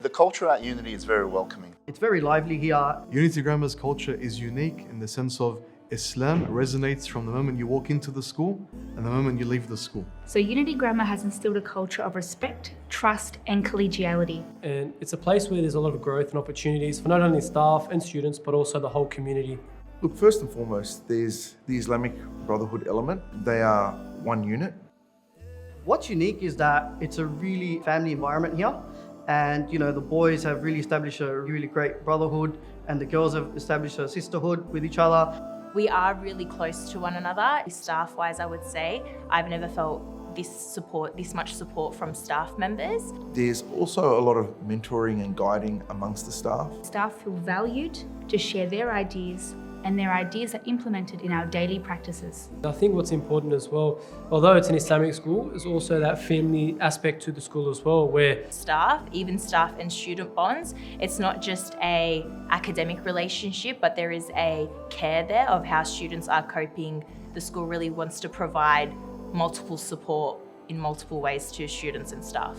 The culture at Unity is very welcoming. It's very lively here. Unity Grammar's culture is unique in the sense of Islam resonates from the moment you walk into the school and the moment you leave the school. So Unity Grammar has instilled a culture of respect, trust and collegiality. And it's a place where there's a lot of growth and opportunities for not only staff and students, but also the whole community. Look, first and foremost, there's the Islamic Brotherhood element. They are one unit. What's unique is that it's a really family environment here. And, the boys have really established a really great brotherhood and the girls have established a sisterhood with each other. We are really close to one another. Staff-wise, I would say, I've never felt this much support from staff members. There's also a lot of mentoring and guiding amongst the staff. Staff feel valued to share their ideas, and their ideas are implemented in our daily practices. I think what's important as well, although it's an Islamic school, is also that family aspect to the school as well, where Staff, even staff and student bonds, it's not just a academic relationship, but there is a care there of how students are coping. The school really wants to provide multiple support in multiple ways to students and staff.